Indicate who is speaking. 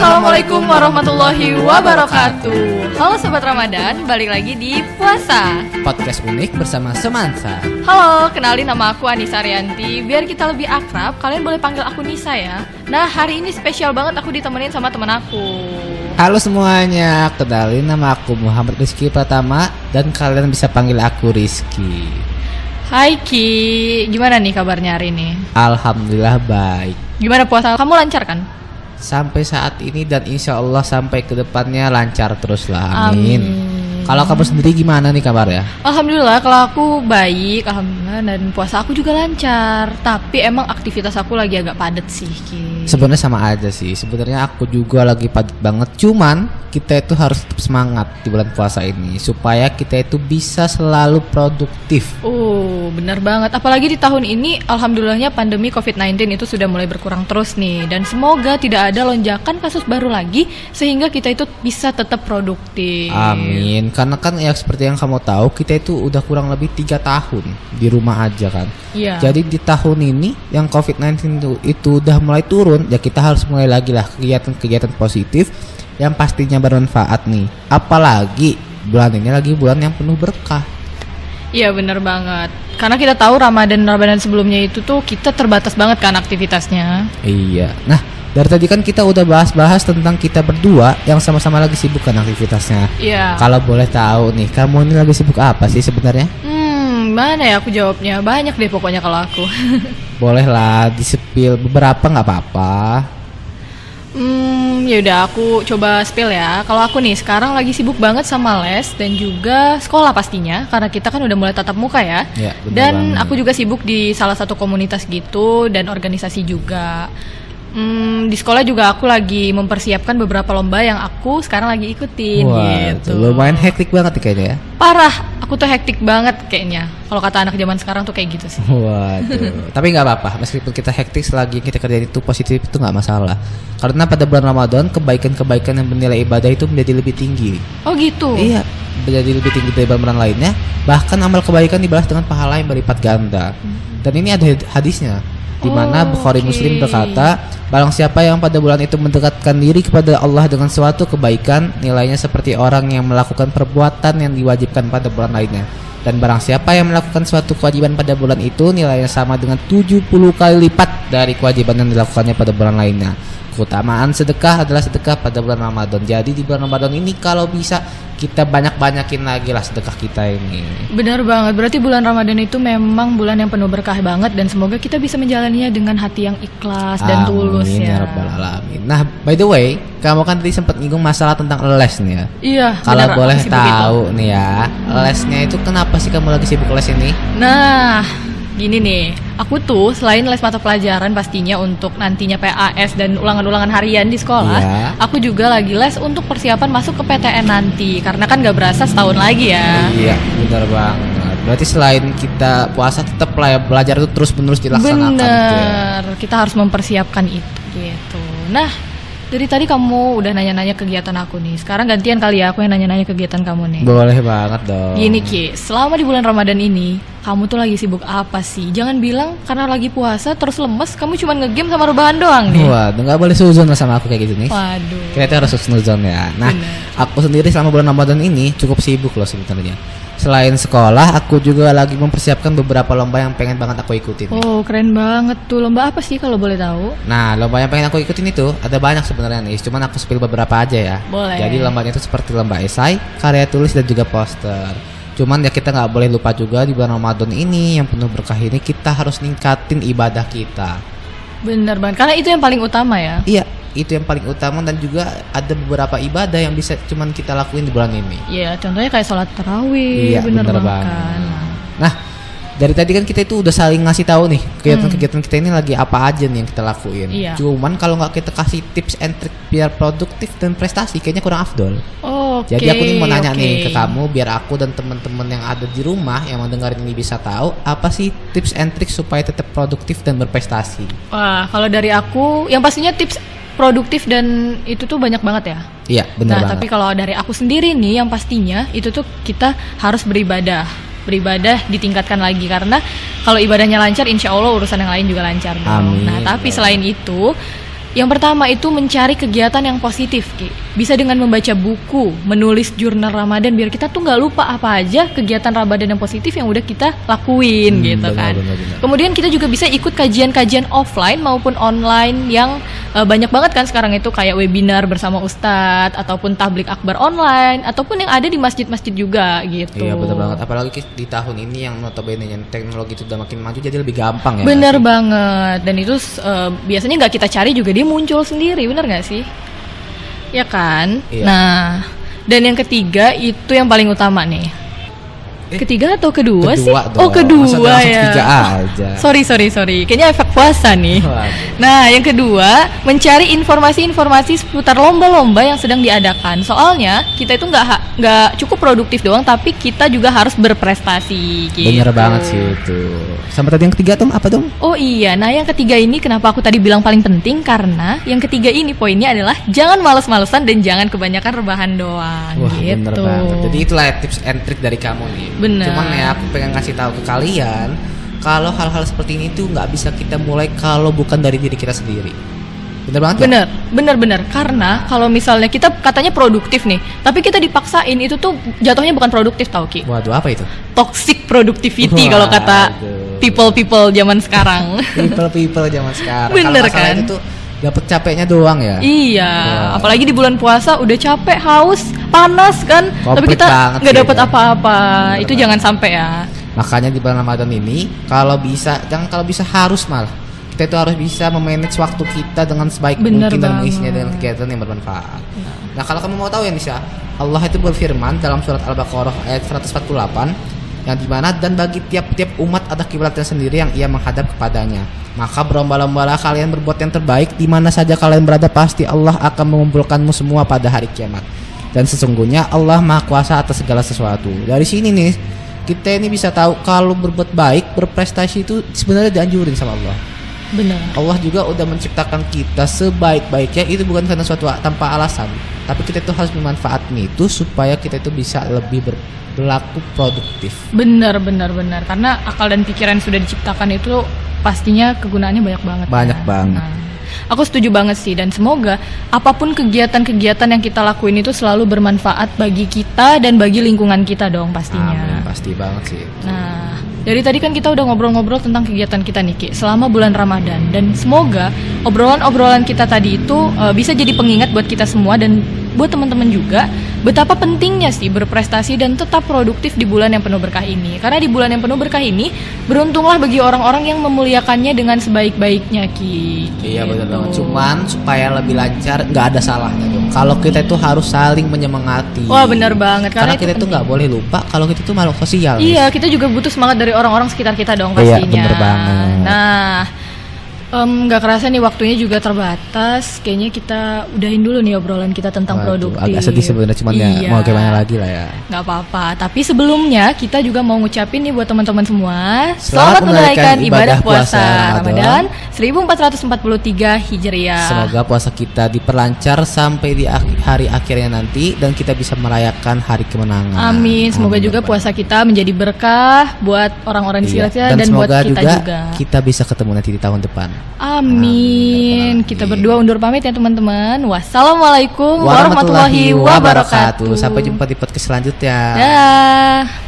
Speaker 1: Assalamualaikum warahmatullahi wabarakatuh. Halo Sobat Ramadan, balik lagi di Puasa
Speaker 2: Podcast unik bersama Semansa.
Speaker 1: Halo, kenalin nama aku Anissa Rianti. Biar kita lebih akrab, kalian boleh panggil aku Nisa ya. Nah, hari ini spesial banget aku ditemenin sama temen aku.
Speaker 2: Halo semuanya, kenalin nama aku Muhammad Rizky Pratama. Dan kalian bisa panggil aku Rizky.
Speaker 1: Hai Ki, gimana nih kabarnya hari ini?
Speaker 2: Alhamdulillah baik.
Speaker 1: Gimana puasa kamu, lancar kan?
Speaker 2: Sampai saat ini dan insya Allah sampai ke depannya lancar terus lah, amin. Kalau kamu sendiri gimana nih kabarnya?
Speaker 1: Alhamdulillah, kalau aku baik, alhamdulillah, dan puasa aku juga lancar. Tapi emang aktivitas aku lagi agak padat sih, Ki.
Speaker 2: Sebenarnya sama aja sih. Sebenarnya aku juga lagi padat banget. Cuman kita itu harus tetap semangat di bulan puasa ini supaya kita itu bisa selalu produktif.
Speaker 1: Oh, benar banget. Apalagi di tahun ini, alhamdulillahnya pandemi COVID-19 itu sudah mulai berkurang terus nih. Dan semoga tidak ada lonjakan kasus baru lagi sehingga kita itu bisa tetap produktif.
Speaker 2: Amin. Karena kan ya seperti yang kamu tahu, kita itu udah kurang lebih 3 tahun di rumah aja kan.
Speaker 1: Iya.
Speaker 2: Jadi di tahun ini yang COVID-19 itu udah mulai turun, ya kita harus mulai lagi lah kegiatan-kegiatan positif yang pastinya bermanfaat nih. Apalagi bulan ini lagi bulan yang penuh berkah.
Speaker 1: Iya, benar banget. Karena kita tahu Ramadan sebelumnya itu tuh kita terbatas banget kan aktivitasnya.
Speaker 2: Iya. Nah, dari tadi kan kita udah bahas-bahas tentang kita berdua yang sama-sama lagi sibuk kan aktivitasnya.
Speaker 1: Iya.
Speaker 2: Kalau boleh tahu nih, kamu ini lagi sibuk apa sih sebenarnya?
Speaker 1: Mana ya aku jawabnya? Banyak deh pokoknya kalau aku.
Speaker 2: Boleh lah di-spill beberapa, nggak apa-apa.
Speaker 1: Ya udah, aku coba spill ya. Kalau aku nih sekarang lagi sibuk banget sama les dan juga sekolah pastinya, karena kita kan udah mulai tatap muka ya.
Speaker 2: Ya,
Speaker 1: dan
Speaker 2: banget.
Speaker 1: aku juga sibuk di salah satu komunitas gitu dan organisasi juga. Di sekolah juga aku lagi mempersiapkan beberapa lomba yang aku sekarang lagi ikutin. Gitu.
Speaker 2: Lumayan hektik banget nih kayaknya ya.
Speaker 1: Parah, aku tuh hektik banget kayaknya. Kalau kata anak zaman sekarang tuh kayak gitu sih.
Speaker 2: Waduh. Tapi nggak apa-apa, meskipun kita hektik, selagi kita kerjain itu positif itu nggak masalah. Karena pada bulan Ramadan kebaikan-kebaikan yang bernilai ibadah itu menjadi lebih tinggi.
Speaker 1: Oh gitu.
Speaker 2: Iya, menjadi lebih tinggi dari bulan lainnya. Bahkan amal kebaikan dibalas dengan pahala yang berlipat ganda. Dan ini ada hadisnya, di mana Bukhari Muslim berkata, barang siapa yang pada bulan itu mendekatkan diri kepada Allah dengan suatu kebaikan, nilainya seperti orang yang melakukan perbuatan yang diwajibkan pada bulan lainnya. Dan barang siapa yang melakukan suatu kewajiban pada bulan itu, nilainya sama dengan 70 kali lipat dari kewajiban yang dilakukannya pada bulan lainnya. Keutamaan sedekah adalah sedekah pada bulan Ramadan. Jadi di bulan Ramadan ini kalau bisa kita banyak-banyakin lagi lah sedekah kita ini.
Speaker 1: Benar banget, berarti bulan Ramadan itu memang bulan yang penuh berkah banget. Dan semoga kita bisa menjalaninya dengan hati yang ikhlas dan tulus ya.
Speaker 2: Amin ya rabbal alamin. Nah, by the way, kamu kan tadi sempat nyinggung masalah tentang les nih ya.
Speaker 1: Iya.
Speaker 2: Kalau
Speaker 1: benar,
Speaker 2: boleh
Speaker 1: aku sibuk
Speaker 2: tahu nih ya, lesnya itu kenapa sih kamu lagi sibuk les ini?
Speaker 1: Nah, gini nih, aku tuh selain les mata pelajaran pastinya untuk nantinya PAS dan ulangan-ulangan harian di sekolah,
Speaker 2: Iya.
Speaker 1: aku juga lagi les untuk persiapan masuk ke PTN nanti. Karena kan gak berasa setahun lagi ya.
Speaker 2: Iya, benar banget. Berarti selain kita puasa tetap belajar itu terus-menerus dilaksanakan gitu ya.
Speaker 1: Bener, kita harus mempersiapkan itu gitu. Nah, dari tadi kamu udah nanya-nanya kegiatan aku nih. Sekarang gantian kali ya aku yang nanya-nanya kegiatan kamu nih.
Speaker 2: Boleh banget dong.
Speaker 1: Gini Ki, selama di bulan Ramadan ini, kamu tuh lagi sibuk apa sih? Jangan bilang karena lagi puasa terus lemes, kamu cuma ngegame sama rebahan doang nih.
Speaker 2: Waduh, nggak boleh suzon lah sama aku kayak gitu nih.
Speaker 1: Waduh.
Speaker 2: Kita harus suzon ya. Nah, aku sendiri selama bulan Ramadan ini cukup sibuk loh sebenarnya. Selain sekolah, aku juga lagi mempersiapkan beberapa lomba yang pengen banget aku ikutin.
Speaker 1: Oh, keren banget tuh. Lomba apa sih kalau boleh tahu?
Speaker 2: Nah, lomba yang pengen aku ikutin itu ada banyak sebenarnya nih. Cuman aku spill beberapa aja ya.
Speaker 1: Boleh.
Speaker 2: Jadi lombanya itu seperti lomba esai, karya tulis dan juga poster. Cuman ya kita nggak boleh lupa juga di bulan Ramadan ini yang penuh berkah ini kita harus ningkatin ibadah kita.
Speaker 1: Bener banget, karena itu yang paling utama ya.
Speaker 2: Iya, itu yang paling utama dan juga ada beberapa ibadah yang bisa cuman kita lakuin di bulan ini.
Speaker 1: Iya, contohnya kayak sholat tarawih.
Speaker 2: Iya, bener banget.
Speaker 1: Kan.
Speaker 2: Nah, dari tadi kan kita itu udah saling ngasih tahu nih kegiatan-kegiatan kita ini lagi apa aja nih yang kita lakuin.
Speaker 1: Iya.
Speaker 2: Cuman kalau nggak kita kasih tips and trick biar produktif dan prestasi, kayaknya kurang afdol.
Speaker 1: Oke.
Speaker 2: Jadi aku nih mau nanya nih ke kamu biar aku dan teman-teman yang ada di rumah yang mendengar ini bisa tahu apa sih tips and trick supaya tetap produktif dan berprestasi.
Speaker 1: Wah, kalau dari aku, yang pastinya tips produktif dan itu tuh banyak banget ya.
Speaker 2: Iya, benar banget.
Speaker 1: Tapi kalau dari aku sendiri nih, yang pastinya itu tuh kita harus beribadah ditingkatkan lagi, karena kalau ibadahnya lancar, insya Allah urusan yang lain juga lancar dong.
Speaker 2: Amin.
Speaker 1: Nah, tapi selain itu Yang pertama itu mencari kegiatan yang positif, Ki. Bisa dengan membaca buku, menulis jurnal Ramadan biar kita tuh nggak lupa apa aja kegiatan Ramadan yang positif yang udah kita lakuin gitu kan.
Speaker 2: Benar.
Speaker 1: Kemudian kita juga bisa ikut kajian-kajian offline maupun online yang banyak banget kan sekarang itu kayak webinar bersama ustadz ataupun tablik akbar online ataupun yang ada di masjid-masjid juga gitu.
Speaker 2: Iya betul banget. Apalagi di tahun ini yang notabene teknologi itu udah makin maju jadi lebih gampang ya.
Speaker 1: Bener banget. Dan itu biasanya nggak kita cari juga dia muncul sendiri, bener nggak sih? Ya kan?
Speaker 2: Iya.
Speaker 1: Nah, dan yang ketiga itu yang paling utama nih. Ketiga atau kedua sih?
Speaker 2: Dong.
Speaker 1: Oh kedua
Speaker 2: masa
Speaker 1: ya.
Speaker 2: Ketiga aja.
Speaker 1: Sorry. Kayaknya efek puasa nih.
Speaker 2: Waduh.
Speaker 1: Nah, yang kedua mencari informasi-informasi seputar lomba-lomba yang sedang diadakan. Soalnya kita itu nggak cukup produktif doang, tapi kita juga harus berprestasi. Gitu.
Speaker 2: Bener banget sih itu. Sama tadi yang ketiga tuh apa dong?
Speaker 1: Oh iya, nah yang ketiga ini kenapa aku tadi bilang paling penting karena yang ketiga ini poinnya adalah jangan males-malesan dan jangan kebanyakan rebahan doang.
Speaker 2: Wah
Speaker 1: gitu.
Speaker 2: bener banget. Jadi itulah tips and trick dari kamu nih.
Speaker 1: Bener.
Speaker 2: Cuman ya aku pengen ngasih tahu ke kalian kalau hal-hal seperti ini tuh nggak bisa kita mulai kalau bukan dari diri kita sendiri. Bener banget ya?
Speaker 1: Bener. Karena kalau misalnya kita katanya produktif nih, tapi kita dipaksain itu tuh jatuhnya bukan produktif tau Ki.
Speaker 2: Waduh apa itu?
Speaker 1: Toxic productivity kalau kata people zaman sekarang.
Speaker 2: people zaman sekarang.
Speaker 1: Bener
Speaker 2: kalau
Speaker 1: kan?
Speaker 2: Itu tuh dapat capeknya doang ya.
Speaker 1: Iya,
Speaker 2: Wah.
Speaker 1: apalagi di bulan puasa udah capek, haus, panas kan, tapi
Speaker 2: Komplit
Speaker 1: kita
Speaker 2: banget
Speaker 1: nggak
Speaker 2: sih,
Speaker 1: dapat
Speaker 2: ya.
Speaker 1: apa-apa.
Speaker 2: Bener
Speaker 1: Itu
Speaker 2: banget.
Speaker 1: jangan sampai ya.
Speaker 2: Makanya di bulan Ramadan ini kalau bisa harus malah kita itu harus bisa memanage waktu kita dengan sebaik
Speaker 1: Bener
Speaker 2: mungkin dan
Speaker 1: banget.
Speaker 2: mengisinya dengan kegiatan yang bermanfaat. Nah, kalau kamu mau tahu ya Nisha, Allah itu berfirman dalam surat Al-Baqarah ayat 148 yang dimana dan bagi tiap-tiap umat ada kiblatnya sendiri yang ia menghadap kepadanya. Maka berlomba-lombalah kalian berbuat yang terbaik di mana saja kalian berada, pasti Allah akan mengumpulkanmu semua pada hari kiamat. Dan sesungguhnya Allah Maha Kuasa atas segala sesuatu. Dari sini nih kita ini bisa tahu kalau berbuat baik, berprestasi itu sebenarnya dianjurin sama Allah.
Speaker 1: Benar.
Speaker 2: Allah juga udah menciptakan kita sebaik-baiknya, itu bukan karena suatu tanpa alasan, tapi kita itu harus memanfaatkan itu supaya kita itu bisa lebih berlaku produktif.
Speaker 1: Benar. Karena akal dan pikiran yang sudah diciptakan itu pastinya kegunaannya banyak banget.
Speaker 2: Banyak
Speaker 1: kan?
Speaker 2: banget.
Speaker 1: Nah, aku setuju banget sih dan semoga apapun kegiatan-kegiatan yang kita lakuin itu selalu bermanfaat bagi kita dan bagi lingkungan kita dong pastinya.
Speaker 2: Amin, pasti banget sih.
Speaker 1: Nah, dari tadi kan kita udah ngobrol-ngobrol tentang kegiatan kita nih Ki selama bulan Ramadan dan semoga obrolan-obrolan kita tadi itu bisa jadi pengingat buat kita semua dan buat teman-teman juga betapa pentingnya sih berprestasi dan tetap produktif di bulan yang penuh berkah ini. Karena di bulan yang penuh berkah ini beruntunglah bagi orang-orang yang memuliakannya dengan sebaik-baiknya Ki.
Speaker 2: Iya
Speaker 1: Gitu.
Speaker 2: benar banget. Cuman supaya lebih lancar nggak ada salahnya dong. Kalau kita itu harus saling menyemangati.
Speaker 1: Wah benar banget
Speaker 2: Karena kita itu nggak boleh lupa kalau kita itu makhluk sosial.
Speaker 1: Iya, kita juga butuh semangat dari orang-orang sekitar kita dong
Speaker 2: Iya,
Speaker 1: pastinya.
Speaker 2: bener banget.
Speaker 1: Nah, nggak kerasa nih waktunya juga terbatas. Kayaknya kita udahin dulu nih obrolan kita tentang
Speaker 2: Waduh,
Speaker 1: produktif.
Speaker 2: agak sedih sebenarnya, cuman ya
Speaker 1: Iya.
Speaker 2: mau gimana lagi lah ya.
Speaker 1: Nggak apa-apa. Tapi sebelumnya kita juga mau ngucapin nih buat teman-teman semua,
Speaker 2: Selamat menunaikan ibadah puasa
Speaker 1: Ramadan 1443 Hijriah.
Speaker 2: Semoga puasa kita diperlancar sampai di hari akhirnya nanti dan kita bisa merayakan hari kemenangan.
Speaker 1: Amin. Semoga juga puasa kita menjadi berkah buat orang-orang di sekitar kita dan buat
Speaker 2: semoga
Speaker 1: kita juga.
Speaker 2: kita bisa ketemu nanti di tahun depan.
Speaker 1: Amin.
Speaker 2: Amin.
Speaker 1: Kita berdua undur pamit ya teman-teman. Wassalamualaikum warahmatullahi wabarakatuh.
Speaker 2: Sampai jumpa di podcast selanjutnya.
Speaker 1: Dah.